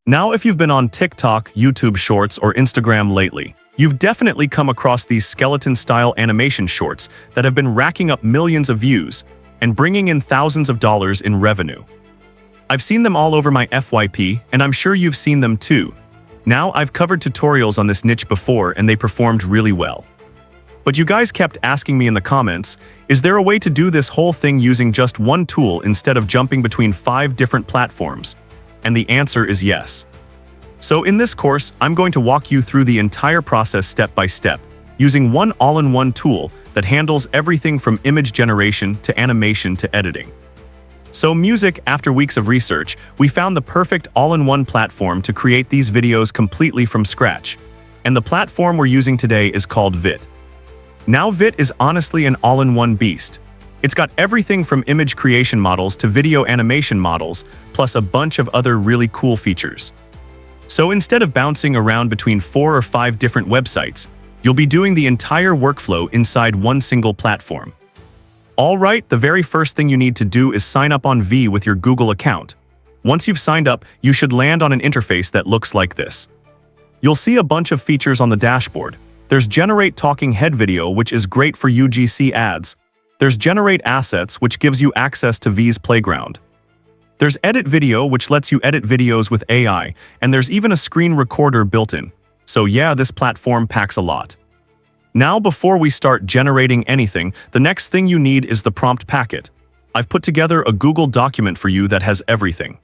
Now, if you've been on TikTok, YouTube Shorts, or Instagram lately, you've definitely come across these skeleton-style animation shorts that have been racking up millions of views and bringing in thousands of dollars in revenue. I've seen them all over my FYP, and I'm sure you've seen them too. Now, I've covered tutorials on this niche before, and they performed really well. But you guys kept asking me in the comments, is there a way to do this whole thing using just one tool instead of jumping between 5 different platforms? And the answer is yes. So in this course, I'm going to walk you through the entire process step by step, using one all-in-one tool that handles everything from image generation to animation to editing. So music, after weeks of research, we found the perfect all-in-one platform to create these videos completely from scratch. And the platform we're using today is called VEED. Now VEED is honestly an all-in-one beast. It's got everything from image creation models to video animation models, plus a bunch of other really cool features. So instead of bouncing around between 4 or 5 different websites, you'll be doing the entire workflow inside one single platform. Alright, the very first thing you need to do is sign up on VEED with your Google account. Once you've signed up, you should land on an interface that looks like this. You'll see a bunch of features on the dashboard. There's Generate Talking Head Video, which is great for UGC ads. There's Generate Assets, which gives you access to VEED's playground. There's Edit Video, which lets you edit videos with AI, and there's even a screen recorder built in. So yeah, this platform packs a lot. Now, before we start generating anything, the next thing you need is the prompt packet. I've put together a Google document for you that has everything.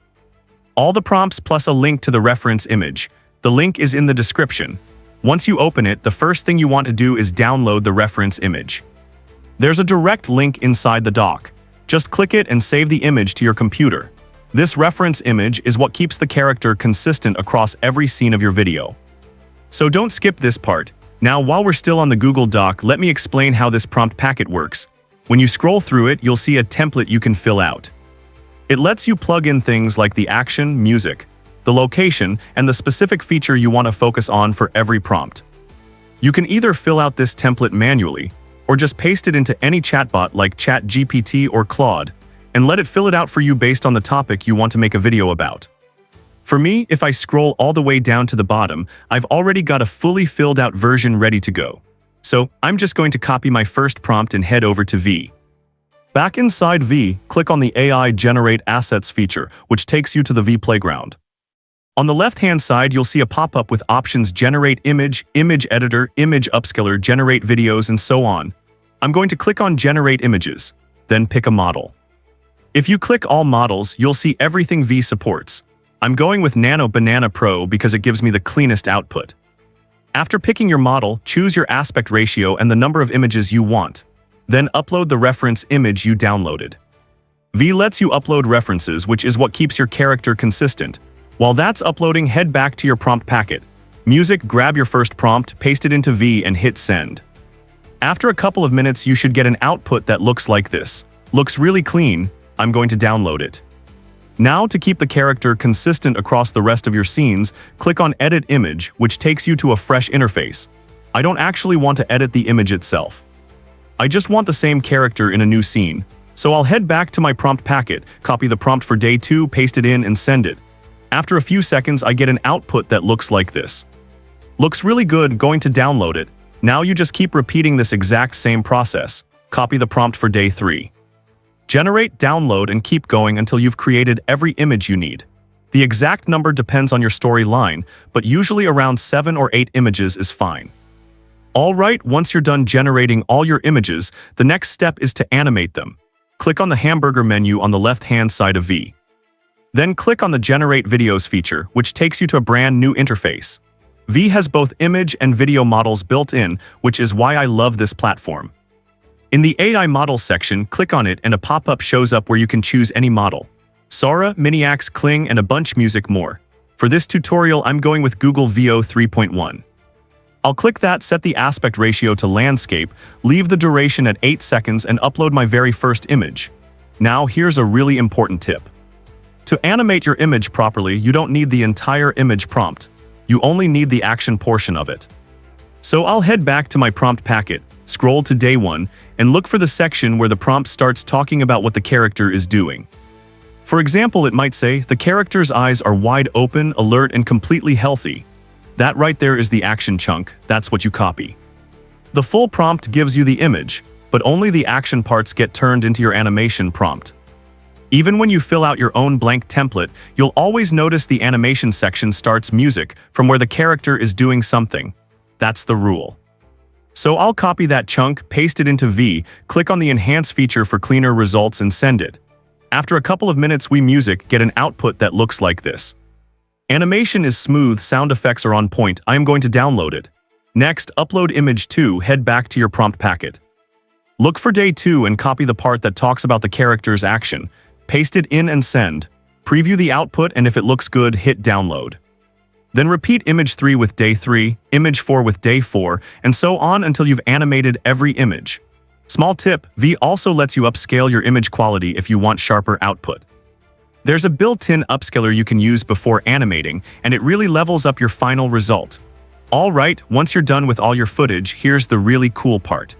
All the prompts plus a link to the reference image. The link is in the description. Once you open it, the first thing you want to do is download the reference image. There's a direct link inside the doc. Just click it and save the image to your computer. This reference image is what keeps the character consistent across every scene of your video. So don't skip this part. Now, while we're still on the Google Doc, let me explain how this prompt packet works. When you scroll through it, you'll see a template you can fill out. It lets you plug in things like the action, music, the location, and the specific feature you want to focus on for every prompt. You can either fill out this template manually, or just paste it into any chatbot like ChatGPT or Claude, and let it fill it out for you based on the topic you want to make a video about. For me, if I scroll all the way down to the bottom, I've already got a fully filled out version ready to go. So I'm just going to copy my first prompt and head over to VEED. Back inside VEED, click on the AI Generate Assets feature, which takes you to the VEED playground. On the left-hand side, you'll see a pop-up with options Generate Image, Image Editor, Image Upscaler, Generate Videos, and so on. I'm going to click on Generate Images, then pick a model. If you click All Models, you'll see everything VEED supports. I'm going with Nano Banana Pro because it gives me the cleanest output. After picking your model, choose your aspect ratio and the number of images you want. Then upload the reference image you downloaded. VEED lets you upload references, which is what keeps your character consistent. While that's uploading, head back to your prompt packet. Music, grab your first prompt, paste it into VEED, and hit send. After a couple of minutes, you should get an output that looks like this. Looks really clean. I'm going to download it. Now, to keep the character consistent across the rest of your scenes, click on Edit Image, which takes you to a fresh interface. I don't actually want to edit the image itself. I just want the same character in a new scene. So I'll head back to my prompt packet, copy the prompt for day 2, paste it in, and send it. After a few seconds, I get an output that looks like this. Looks really good, going to download it. Now you just keep repeating this exact same process. Copy the prompt for day 3. Generate, download, and keep going until you've created every image you need. The exact number depends on your storyline, but usually around 7 or 8 images is fine. Alright, once you're done generating all your images, the next step is to animate them. Click on the hamburger menu on the left-hand side of VEED. Then click on the Generate Videos feature, which takes you to a brand new interface. VEED has both image and video models built in, which is why I love this platform. In the AI Models section, click on it and a pop-up shows up where you can choose any model. Sora, Miniax, Kling, and a bunch music more. For this tutorial, I'm going with Google VO 3.1. I'll click that, set the aspect ratio to landscape, leave the duration at 8 seconds, and upload my very first image. Now, here's a really important tip. To animate your image properly, you don't need the entire image prompt. You only need the action portion of it. So I'll head back to my prompt packet, scroll to day 1, and look for the section where the prompt starts talking about what the character is doing. For example, it might say, the character's eyes are wide open, alert, and completely healthy. That right there is the action chunk. That's what you copy. The full prompt gives you the image, but only the action parts get turned into your animation prompt. Even when you fill out your own blank template, you'll always notice the animation section starts music from where the character is doing something. That's the rule. So I'll copy that chunk, paste it into V, click on the Enhance feature for cleaner results and send it. After a couple of minutes, we music get an output that looks like this. Animation is smooth, sound effects are on point. I am going to download it. Next, upload image 2, head back to your prompt packet. Look for day 2 and copy the part that talks about the character's action. Paste it in and send. Preview the output, and if it looks good, hit download. Then repeat image 3 with day 3, image 4 with day 4, and so on until you've animated every image. Small tip, V also lets you upscale your image quality if you want sharper output. There's a built-in upscaler you can use before animating, and it really levels up your final result. Alright, once you're done with all your footage, here's the really cool part.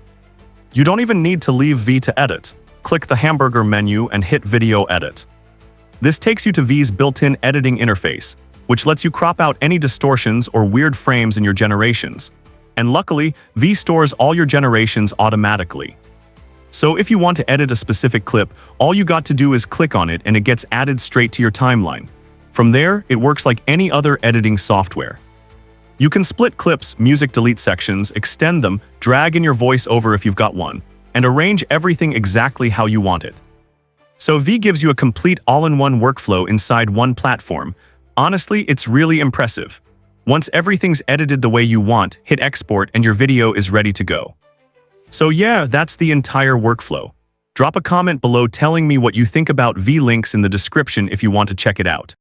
You don't even need to leave V to edit. Click the hamburger menu and hit Video Edit. This takes you to V's built-in editing interface, which lets you crop out any distortions or weird frames in your generations. And luckily, V stores all your generations automatically. So if you want to edit a specific clip, all you got to do is click on it and it gets added straight to your timeline. From there, it works like any other editing software. You can split clips, music delete sections, extend them, drag in your voiceover if you've got one, and arrange everything exactly how you want it. So V gives you a complete all-in-one workflow inside one platform. Honestly, it's really impressive. Once everything's edited the way you want, hit export and your video is ready to go. So yeah, that's the entire workflow. Drop a comment below telling me what you think about V, links in the description if you want to check it out.